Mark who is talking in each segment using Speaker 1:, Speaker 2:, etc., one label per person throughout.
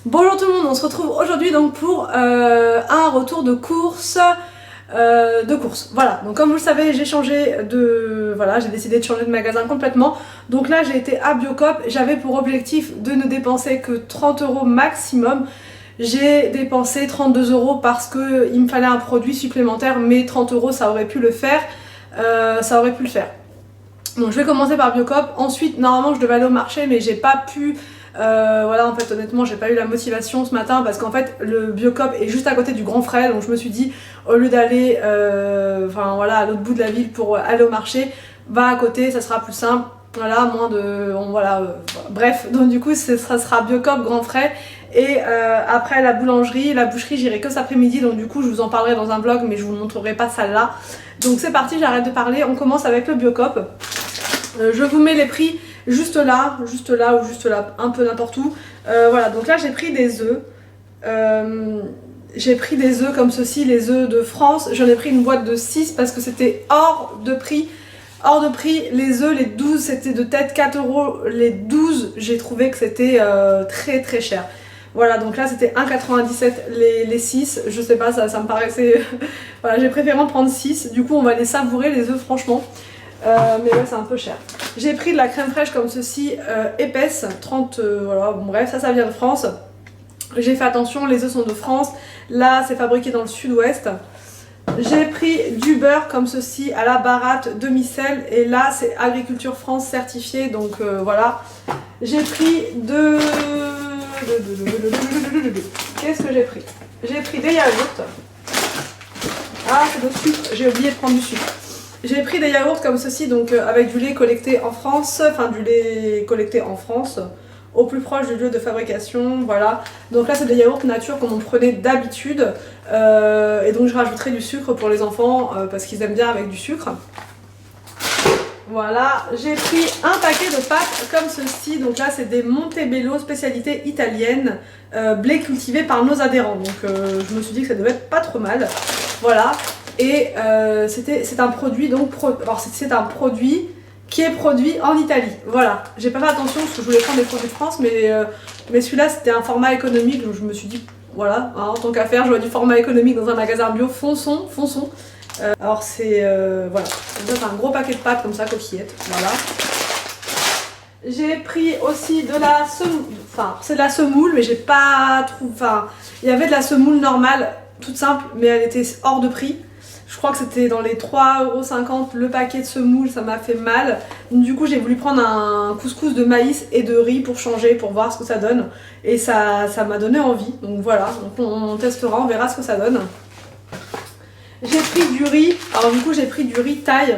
Speaker 1: Bonjour tout le monde, on se retrouve aujourd'hui donc pour un retour de course. Voilà, donc comme vous le savez, j'ai changé de... Voilà, j'ai décidé de changer de magasin complètement. Donc là, j'ai été à Biocop, j'avais pour objectif de ne dépenser que 30 € maximum. J'ai dépensé 32 € parce qu'il me fallait un produit supplémentaire, mais 30 € ça aurait pu le faire. Donc je vais commencer par Biocop, ensuite normalement je devais aller au marché mais j'ai pas pu... voilà, en fait honnêtement j'ai pas eu la motivation ce matin parce qu'en fait le Biocop est juste à côté du Grand Frais, donc je me suis dit au lieu d'aller voilà, à l'autre bout de la ville pour aller au marché, va à côté, ça sera plus simple, voilà, moins de... bref, donc du coup ça sera Biocop, Grand Frais, et après la boucherie j'irai que cet après-midi, donc du coup je vous en parlerai dans un vlog mais je vous montrerai pas ça là. Donc c'est parti, j'arrête de parler, on commence avec le Biocop. Je vous mets les prix juste là ou juste là, un peu n'importe où. Voilà, donc là j'ai pris des œufs. J'ai pris des œufs comme ceci, les œufs de France. J'en ai pris une boîte de 6 parce que c'était hors de prix. Hors de prix, les œufs, les 12 c'était de tête 4 €. Les 12, j'ai trouvé que c'était très très cher. Voilà, donc là c'était 1,97 € les 6. Je sais pas, ça me paraissait... voilà, j'ai préféré en prendre 6. Du coup on va les savourer les œufs franchement. Mais ouais, c'est un peu cher. J'ai pris de la crème fraîche comme ceci, épaisse, 30, voilà, bon bref, ça vient de France. J'ai fait attention, les œufs sont de France. Là, c'est fabriqué dans le sud-ouest. J'ai pris du beurre comme ceci à la baratte demi-sel. Et là, c'est Agriculture France certifié, donc voilà. J'ai pris Qu'est-ce que j'ai pris? J'ai pris des yaourts. Ah, c'est de sucre, j'ai oublié de prendre du sucre. J'ai pris des yaourts comme ceci, donc avec du lait collecté en France, au plus proche du lieu de fabrication, voilà. Donc là c'est des yaourts nature comme on prenait d'habitude, et donc je rajouterai du sucre pour les enfants parce qu'ils aiment bien avec du sucre. Voilà, j'ai pris un paquet de pâtes comme ceci, donc là c'est des Montebello spécialité italienne, blé cultivé par nos adhérents, donc je me suis dit que ça devait être pas trop mal, voilà. Et c'est un produit c'est un produit qui est produit en Italie. Voilà, j'ai pas fait attention parce que je voulais prendre des produits de France, mais celui-là c'était un format économique, donc je me suis dit voilà, hein, en tant qu'à faire, j'aurais du format économique dans un magasin bio, fonçons. Alors c'est voilà, c'est un gros paquet de pâtes comme ça, coquillettes, voilà. J'ai pris aussi de la semoule, c'est de la semoule, mais j'ai pas trouvé, il y avait de la semoule normale, toute simple, mais elle était hors de prix. Je crois que c'était dans les 3,50 € le paquet de semoule, ça m'a fait mal. Donc, du coup, j'ai voulu prendre un couscous de maïs et de riz pour changer, pour voir ce que ça donne. Et ça m'a donné envie. Donc voilà, donc on testera, on verra ce que ça donne. J'ai pris du riz. Alors du coup, j'ai pris du riz taille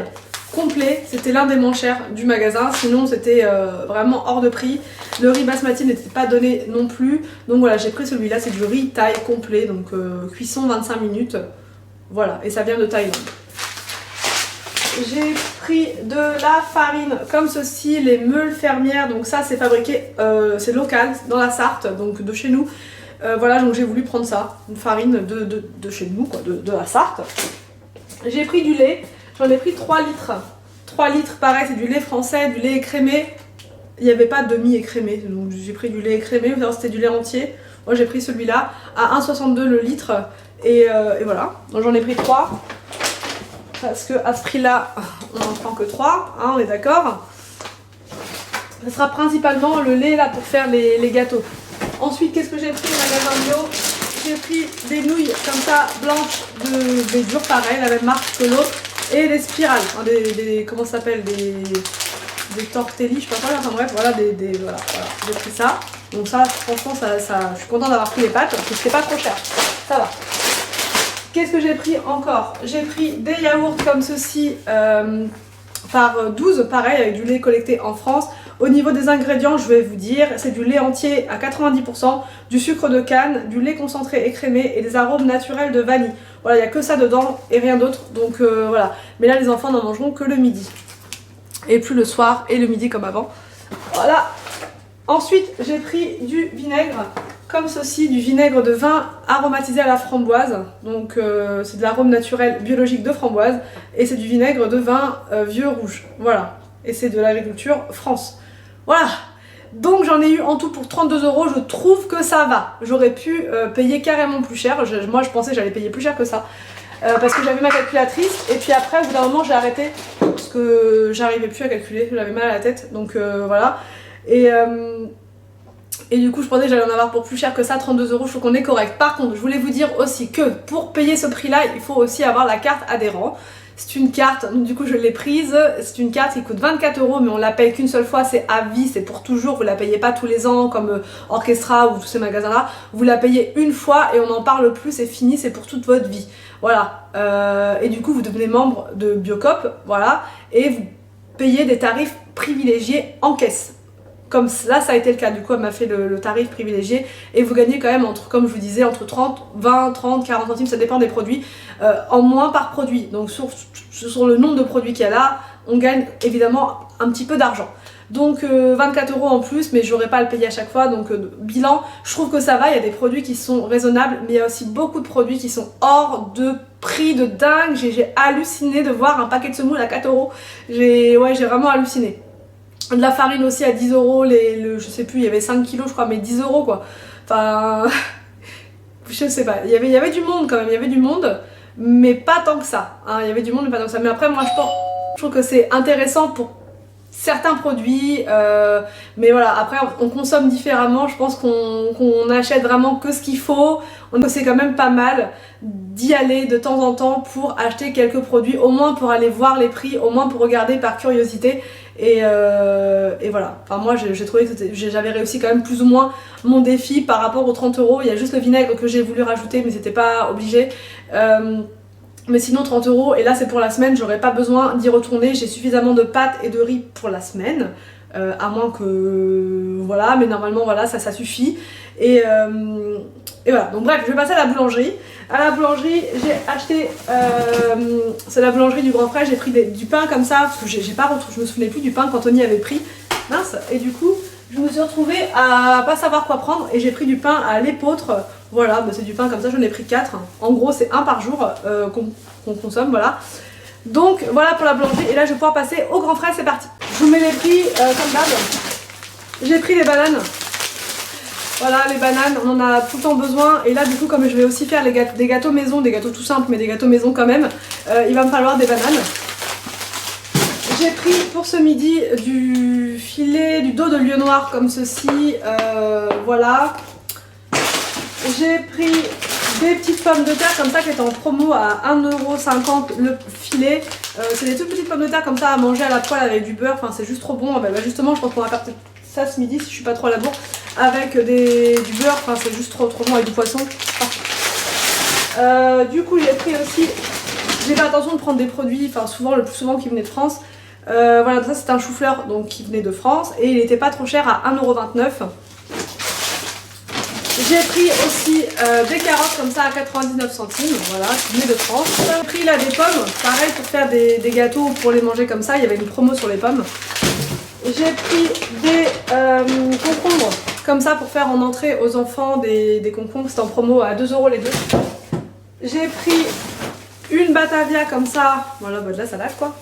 Speaker 1: complet. C'était l'un des moins chers du magasin. Sinon, c'était vraiment hors de prix. Le riz basmati n'était pas donné non plus. Donc voilà, j'ai pris celui-là. C'est du riz taille complet. Donc cuisson 25 minutes. Voilà, et ça vient de Thaïlande. J'ai pris de la farine comme ceci, les meules fermières. Donc ça c'est fabriqué, c'est local, dans la Sarthe, donc de chez nous. Voilà, donc j'ai voulu prendre ça, une farine de chez nous, quoi, de la Sarthe. J'ai pris du lait, j'en ai pris 3 litres. 3 litres, pareil, c'est du lait français, du lait écrémé. Il n'y avait pas de demi-écrémé, donc j'ai pris du lait écrémé, c'était du lait entier. Moi j'ai pris celui-là à 1,62 € le litre. Et voilà, donc j'en ai pris 3 parce que à ce prix là on n'en prend que 3, hein, on est d'accord. Ce sera principalement le lait là pour faire les gâteaux. Ensuite, qu'est-ce que j'ai pris au magasin bio? J'ai pris des nouilles comme ça blanches des durs, pareil, la même marque que l'autre, et des spirales, hein, comment ça s'appelle, des tortelli, je sais pas quoi, enfin bref, voilà, voilà, j'ai pris ça. Donc ça, franchement, je suis contente d'avoir pris les pâtes parce que c'était pas trop cher, ça va. Qu'est-ce que j'ai pris encore? J'ai pris des yaourts comme ceci par 12, pareil, avec du lait collecté en France. Au niveau des ingrédients, je vais vous dire, c'est du lait entier à 90%, du sucre de canne, du lait concentré écrémé et des arômes naturels de vanille. Voilà, il n'y a que ça dedans et rien d'autre, donc voilà. Mais là, les enfants n'en mangeront que le midi. Et plus le soir et le midi comme avant. Voilà. Ensuite, j'ai pris du vinaigre, comme ceci, du vinaigre de vin aromatisé à la framboise. Donc c'est de l'arôme naturel biologique de framboise. Et c'est du vinaigre de vin vieux rouge. Voilà. Et c'est de l'agriculture France. Voilà. Donc j'en ai eu en tout pour 32 €, je trouve que ça va. J'aurais pu payer carrément plus cher, moi je pensais que j'allais payer plus cher que ça. Parce que j'avais ma calculatrice et puis après au bout d'un moment j'ai arrêté parce que j'arrivais plus à calculer, j'avais mal à la tête, donc voilà. Et du coup je pensais que j'allais en avoir pour plus cher que ça, 32 €, je trouve qu'on est correct. Par contre je voulais vous dire aussi que pour payer ce prix là il faut aussi avoir la carte adhérent. C'est une carte, donc du coup je l'ai prise, c'est une carte qui coûte 24 € mais on la paye qu'une seule fois, c'est à vie, c'est pour toujours, vous la payez pas tous les ans comme Orchestra ou tous ces magasins là, vous la payez une fois et on n'en parle plus, c'est fini, c'est pour toute votre vie. Voilà, et du coup vous devenez membre de Biocoop, voilà, et vous payez des tarifs privilégiés en caisse. Comme là ça a été le cas, du coup elle m'a fait le tarif privilégié et vous gagnez quand même entre, comme je vous disais, entre 20, 30, 40 centimes, ça dépend des produits, en moins par produit. Donc sur le nombre de produits qu'il y a là, on gagne évidemment un petit peu d'argent. Donc 24 € en plus, mais j'aurais pas à le payer à chaque fois, donc bilan, je trouve que ça va, il y a des produits qui sont raisonnables, mais il y a aussi beaucoup de produits qui sont hors de prix de dingue. J'ai halluciné de voir un paquet de semoule à 4 €, j'ai vraiment halluciné. De la farine aussi à 10 €, je sais plus, il y avait 5 kilos je crois, mais 10 € quoi. Enfin, je sais pas, il y avait du monde quand même, il y avait du monde, mais pas tant que ça. Hein, il y avait du monde, mais pas tant que ça. Mais après, moi je trouve que c'est intéressant pour certains produits, mais voilà, après on consomme différemment, je pense qu'on achète vraiment que ce qu'il faut, c'est quand même pas mal d'y aller de temps en temps pour acheter quelques produits, au moins pour aller voir les prix, au moins pour regarder par curiosité, et voilà, enfin moi j'ai trouvé que j'avais réussi quand même plus ou moins mon défi par rapport aux 30 €, il y a juste le vinaigre que j'ai voulu rajouter mais c'était pas obligé. Mais sinon 30 €, et là c'est pour la semaine, j'aurais pas besoin d'y retourner, j'ai suffisamment de pâtes et de riz pour la semaine, à moins que... voilà, mais normalement voilà, ça suffit. Et voilà, donc bref, je vais passer à la boulangerie. À la boulangerie, j'ai acheté, c'est la boulangerie du Grand Frais, j'ai pris du pain comme ça, parce que j'ai pas retrouvé, je me souvenais plus du pain qu'Anthony avait pris, mince, et du coup je me suis retrouvée à pas savoir quoi prendre, et j'ai pris du pain à l'épeautre. Voilà, bah c'est du pain comme ça, j'en ai pris 4. En gros, c'est un par jour qu'on consomme, voilà. Donc voilà pour la boulangerie, et là je vais pouvoir passer au Grand Frais, c'est parti. Je vous mets les prix comme d'hab. J'ai pris les bananes. Voilà, les bananes, on en a tout le temps besoin. Et là, du coup, comme je vais aussi faire des gâteaux maison, des gâteaux tout simples, mais des gâteaux maison quand même, il va me falloir des bananes. J'ai pris pour ce midi du filet, du dos de lieu noir comme ceci, voilà. J'ai pris des petites pommes de terre comme ça qui étaient en promo à 1,50 € le filet. C'est des toutes petites pommes de terre comme ça à manger à la poêle avec du beurre, enfin c'est juste trop bon. Bah, justement je pense qu'on va faire ça ce midi si je suis pas trop à la bourre, avec du beurre, enfin c'est juste trop bon, avec du poisson. Du coup j'ai pris aussi, j'ai fait attention de prendre des produits, enfin le plus souvent qui venaient de France. Voilà, ça c'est un chou-fleur donc qui venait de France et il était pas trop cher à 1,29 €. J'ai pris aussi des carottes comme ça à 99 centimes, voilà, qui venaient de France. J'ai pris là des pommes, pareil pour faire des gâteaux pour les manger comme ça, il y avait une promo sur les pommes. J'ai pris des concombres comme ça pour faire en entrée aux enfants des concombres, c'était en promo à 2 € les deux. J'ai pris une Batavia comme ça, voilà, bah de la salade quoi.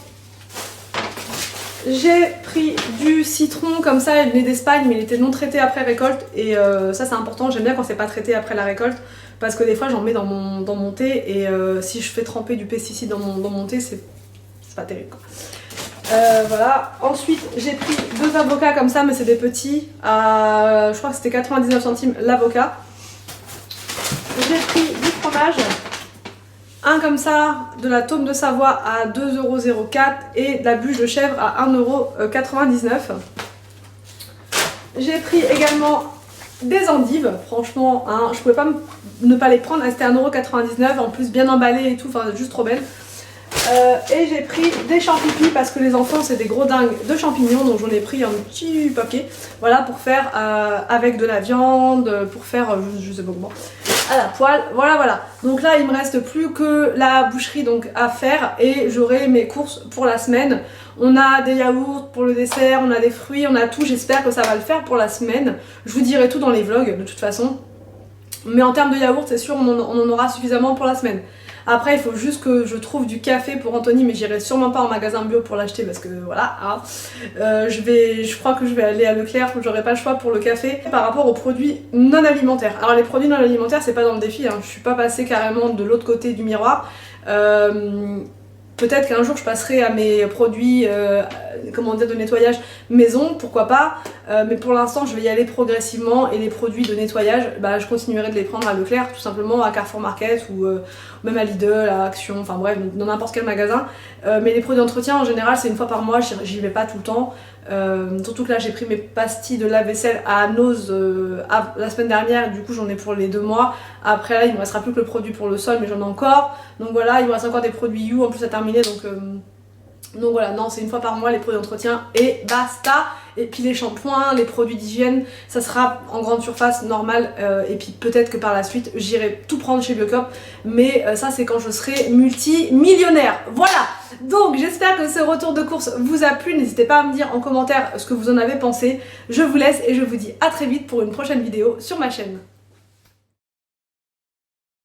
Speaker 1: J'ai pris du citron comme ça, il venait d'Espagne mais il était non traité après récolte et ça c'est important, j'aime bien quand c'est pas traité après la récolte parce que des fois j'en mets dans mon thé et si je fais tremper du pesticide dans mon thé c'est pas terrible quoi. Voilà, ensuite j'ai pris 2 avocats comme ça mais c'est des petits, je crois que c'était 99 centimes l'avocat. J'ai pris du fromage. Un comme ça, de la tome de Savoie à 2,04 € et de la bûche de chèvre à 1,99 €. J'ai pris également des endives, franchement, hein, je pouvais pas ne pas les prendre, c'était 1,99 €, en plus bien emballé et tout, enfin juste trop belle. Et j'ai pris des champignons parce que les enfants c'est des gros dingues de champignons, donc j'en ai pris un petit paquet, voilà, pour faire avec de la viande, pour faire je sais pas comment, à la poêle, voilà. Donc là il me reste plus que la boucherie donc à faire et j'aurai mes courses pour la semaine. On a des yaourts pour le dessert, on a des fruits, on a tout, j'espère que ça va le faire pour la semaine. Je vous dirai tout dans les vlogs de toute façon. Mais en termes de yaourt, c'est sûr, on en aura suffisamment pour la semaine. Après, il faut juste que je trouve du café pour Anthony, mais j'irai sûrement pas en magasin bio pour l'acheter parce que voilà. Hein. Je crois que je vais aller à Leclerc, j'aurai pas le choix pour le café. Par rapport aux produits non alimentaires. Alors les produits non alimentaires, c'est pas dans le défi, hein. Je suis pas passée carrément de l'autre côté du miroir. Peut-être qu'un jour je passerai à mes produits de nettoyage maison, pourquoi pas, mais pour l'instant je vais y aller progressivement et les produits de nettoyage, je continuerai de les prendre à Leclerc, tout simplement à Carrefour Market ou même à Lidl, à Action, enfin bref, dans n'importe quel magasin. Mais les produits d'entretien en général c'est une fois par mois, j'y vais pas tout le temps. Surtout que là j'ai pris mes pastilles de lave-vaisselle à Nose la semaine dernière, du coup j'en ai pour les 2 mois. Après là il me restera plus que le produit pour le sol, mais j'en ai encore. Donc voilà, il me reste encore des produits You en plus à terminer, donc voilà, non, c'est une fois par mois les produits d'entretien et basta. Et puis les shampoings, les produits d'hygiène, ça sera en grande surface normale. Et puis peut-être que par la suite j'irai tout prendre chez Biocop, mais ça c'est quand je serai multimillionnaire. Voilà. Donc j'espère que ce retour de course vous a plu. N'hésitez pas à me dire en commentaire ce que vous en avez pensé. Je vous laisse et je vous dis à très vite pour une prochaine vidéo sur ma chaîne.